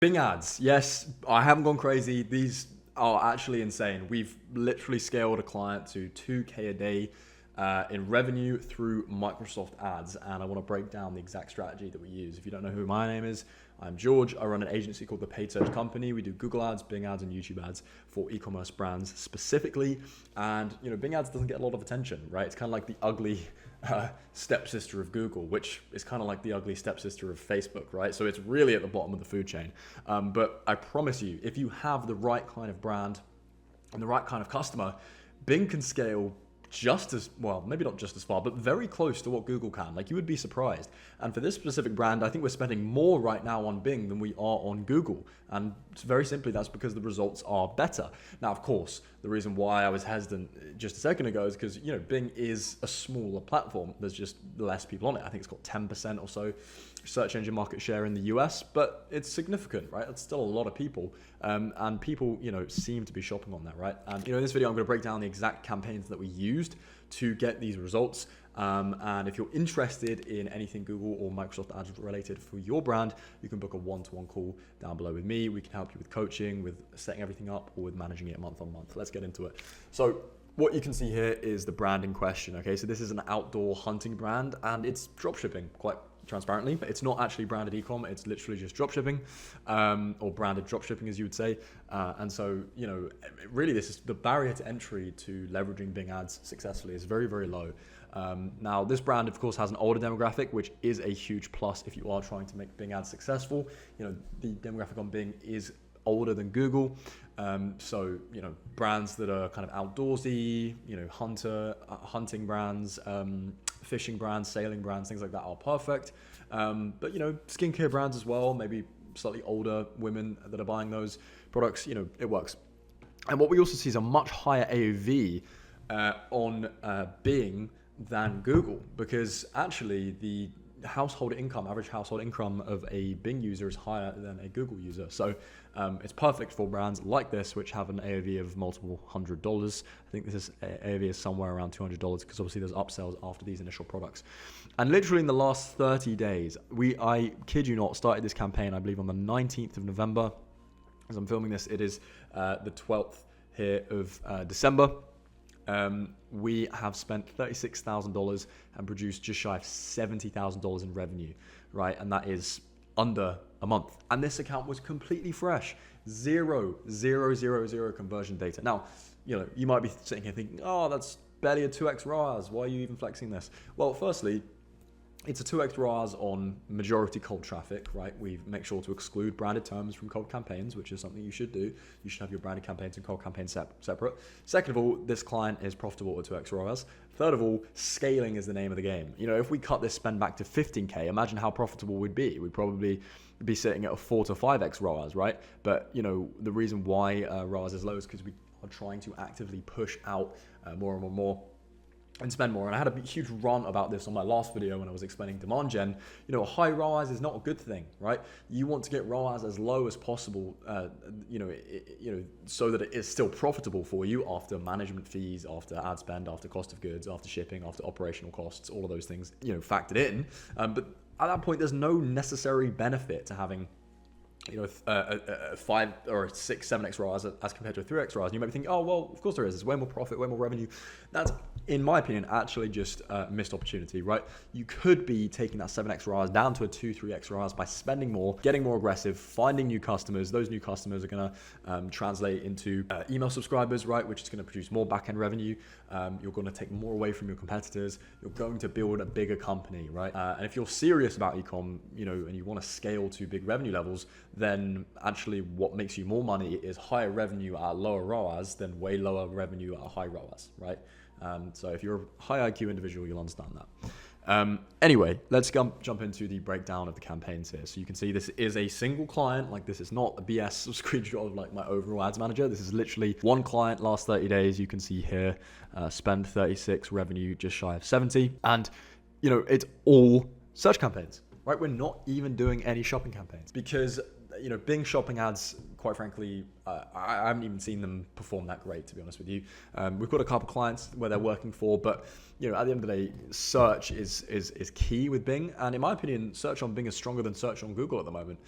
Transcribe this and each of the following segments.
Bing ads. Yes, I haven't gone crazy. These are actually insane. We've literally scaled a client to 2K a day in revenue through Microsoft ads. And I want to break down the exact strategy that we use. If you don't know who my name is, I'm George. I run an agency called The Paid Search Company. We do Google ads, Bing ads, and YouTube ads for e-commerce brands specifically. And Bing ads doesn't get a lot of attention, right? It's kind of like the ugly stepsister of Google, which is kind of like the ugly stepsister of Facebook, right? So it's really at the bottom of the food chain. But I promise you, if you have the right kind of brand and the right kind of customer, Bing can scale just as well, maybe not just as far, but very close to what Google can. Like, you would be surprised. And for this specific brand, I think we're spending more right now on Bing than we are on Google. And very simply, that's because the results are better. Now, of course, the reason why I was hesitant just a second ago is because, Bing is a smaller platform. There's just less people on it. I think it's got 10% or so search engine market share in the US, but it's significant, right? It's still a lot of people. And people, seem to be shopping on that, right? And, in this video, I'm going to break down the exact campaigns that we used to get these results. And if you're interested in anything Google or Microsoft ads related for your brand, you can book a one-to-one call down below with me. We can help you with coaching, with setting everything up, or with managing it month on month. Let's get into it. So what you can see here is the brand in question. Okay, so this is an outdoor hunting brand, and it's dropshipping quite transparently. It's not actually branded e-com, it's literally just dropshipping, or branded dropshipping, as you would say. And so, really this is the barrier to entry to leveraging Bing ads successfully is very, very low. Now, this brand, of course, has an older demographic, which is a huge plus if you are trying to make Bing ads successful. The demographic on Bing is older than Google. So, brands that are kind of outdoorsy, hunting brands, fishing brands, sailing brands, things like that are perfect. But, skincare brands as well, maybe slightly older women that are buying those products, it works. And what we also see is a much higher AOV on Bing than Google, because actually the average household income of a Bing user is higher than a Google user. So it's perfect for brands like this, which have an AOV of multiple $100s. I think this is AOV is somewhere around $200 because obviously there's upsells after these initial products. And literally in the last 30 days, I kid you not, started this campaign, I believe on the 19th of November. As I'm filming this, it is the 12th here of December. We have spent $36,000 and produced just shy of $70,000 in revenue, right? And that is under a month. And this account was completely fresh. Zero conversion data. Now, you might be sitting here thinking, oh, that's barely a 2x ROAS. Why are you even flexing this? Well, firstly, it's a 2x ROAS on majority cold traffic, right? We make sure to exclude branded terms from cold campaigns, which is something you should do. You should have your branded campaigns and cold campaigns separate. Second of all, this client is profitable at 2x ROAS. Third of all, scaling is the name of the game. If we cut this spend back to 15K, imagine how profitable we'd be. We'd probably be sitting at a 4 to 5x ROAS, right? But, the reason why ROAS is low is because we are trying to actively push out more and more and spend more. And I had a huge rant about this on my last video when I was explaining demand gen. High ROAS is not a good thing, right? You want to get ROAS as low as possible, so that it is still profitable for you after management fees, after ad spend, after cost of goods, after shipping, after operational costs, all of those things, factored in. But at that point, there's no necessary benefit to having a 5 or 6, 7x ROAS as compared to a 3x ROAS. And you might be thinking, oh, well, of course there is. There's way more profit, way more revenue. That's, in my opinion, actually just a missed opportunity, right? You could be taking that 7x ROAS down to a 2, 3x ROAS by spending more, getting more aggressive, finding new customers. Those new customers are going to translate into email subscribers, right? Which is going to produce more back-end revenue. You're going to take more away from your competitors. You're going to build a bigger company, right? And if you're serious about e-com, and you want to scale to big revenue levels, then actually what makes you more money is higher revenue at lower ROAS than way lower revenue at a high ROAS, right? So if you're a high IQ individual, you'll understand that. Anyway, let's jump into the breakdown of the campaigns here. So you can see this is a single client. Like, this is not a BS screenshot of like my overall ads manager. This is literally one client last 30 days. You can see here, spend 36, revenue just shy of 70. And, it's all search campaigns, right? We're not even doing any shopping campaigns because Bing shopping ads quite frankly, I haven't even seen them perform that great, to be honest with you. We've got a couple clients where they're working for, but at the end of the day, search is key with Bing. And in my opinion, search on Bing is stronger than search on Google at the moment.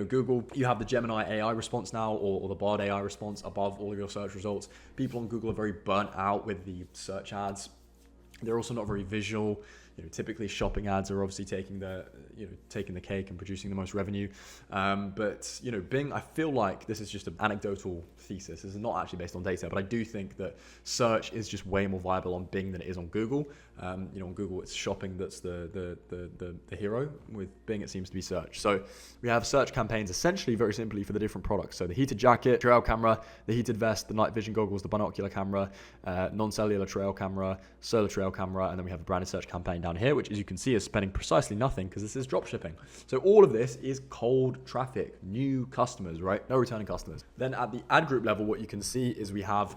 Google, you have the Gemini AI response now, or the Bard AI response above all of your search results. People on Google are very burnt out with the search ads. They're also not very visual. Typically shopping ads are obviously taking the cake and producing the most revenue. But Bing, I feel like this is just an anecdotal thesis. This is not actually based on data, but I do think that search is just way more viable on Bing than it is on Google. On Google, it's shopping that's the hero. With Bing, it seems to be search. So we have search campaigns essentially very simply for the different products. So the heated jacket, trail camera, the heated vest, the night vision goggles, the binocular camera, non-cellular trail camera, solar trail camera, and then we have a branded search campaign down here, which as you can see is spending precisely nothing because this is drop shipping. So all of this is cold traffic, new customers, right? No returning customers. Then at the ad group level, what you can see is we have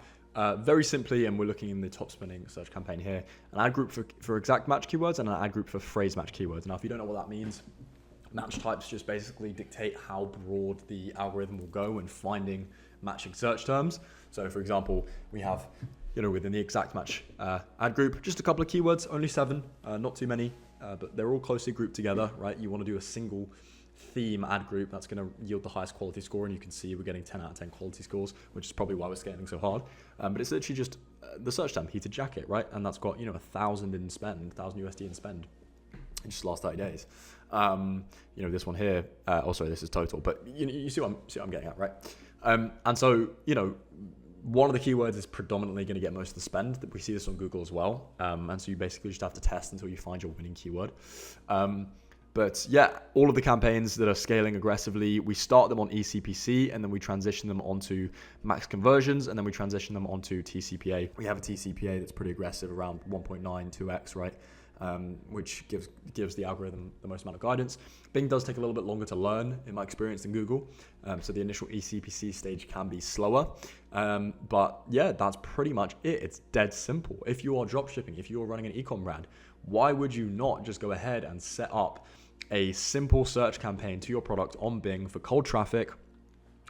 very simply, and we're looking in the top spending search campaign here, an ad group for exact match keywords and an ad group for phrase match keywords. Now, if you don't know what that means, match types just basically dictate how broad the algorithm will go when finding matching search terms. So for example, we have within the exact match ad group, just a couple of keywords, only 7, not too many, but they're all closely grouped together, right? You want to do a single theme ad group that's going to yield the highest quality score, and you can see we're getting 10 out of 10 quality scores, which is probably why we're scaling so hard. But it's literally just the search term heated jacket, right? And that's got 1,000 in spend, 1,000 USD in spend in just the last 30 days. This one here, sorry, this is total, but you see what I'm getting at, right? And so one of the keywords is predominantly going to get most of the spend. We see this on Google as well. And so you basically just have to test until you find your winning keyword. But yeah, all of the campaigns that are scaling aggressively, we start them on eCPC and then we transition them onto max conversions and then we transition them onto TCPA. We have a TCPA that's pretty aggressive, around 1.9, 2x, right? Which gives the algorithm the most amount of guidance. Bing does take a little bit longer to learn, in my experience, than Google. So the initial eCPC stage can be slower. But yeah, that's pretty much it. It's dead simple. If you are dropshipping, if you are running an e-com brand, why would you not just go ahead and set up a simple search campaign to your product on Bing for cold traffic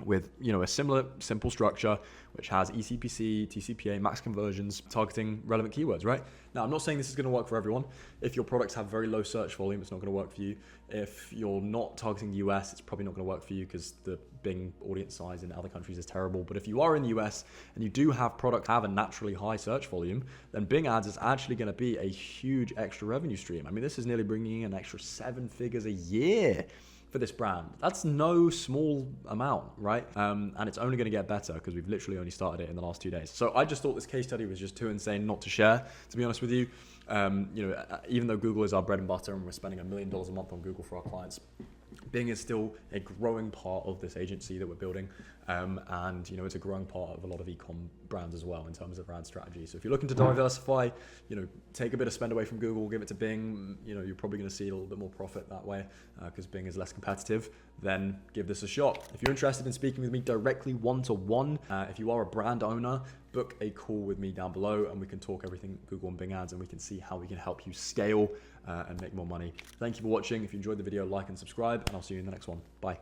with a simple structure which has eCPC, TCPA, max conversions, targeting relevant keywords, right? Now, I'm not saying this is going to work for everyone. If your products have very low search volume, it's not going to work for you. If you're not targeting the US, it's probably not going to work for you because the Bing audience size in other countries is terrible. But if you are in the US and you do have products have a naturally high search volume, then Bing ads is actually going to be a huge extra revenue stream. I mean, this is nearly bringing in an extra 7 figures a year for this brand. That's no small amount, right? And it's only going to get better because we've literally only started it in the last 2 days. So I just thought this case study was just too insane not to share, to be honest with you. Even though Google is our bread and butter and we're spending $1 million a month on Google for our clients, Bing is still a growing part of this agency that we're building. And it's a growing part of a lot of e-com brands as well in terms of brand strategy. So if you're looking to diversify, take a bit of spend away from Google, give it to Bing, you're probably going to see a little bit more profit that way because Bing is less competitive. Then give this a shot. If you're interested in speaking with me directly one-to-one, if you are a brand owner, book a call with me down below and we can talk everything Google and Bing ads and we can see how we can help you scale and make more money. Thank you for watching. If you enjoyed the video, like and subscribe, and I'll see you in the next one. Bye.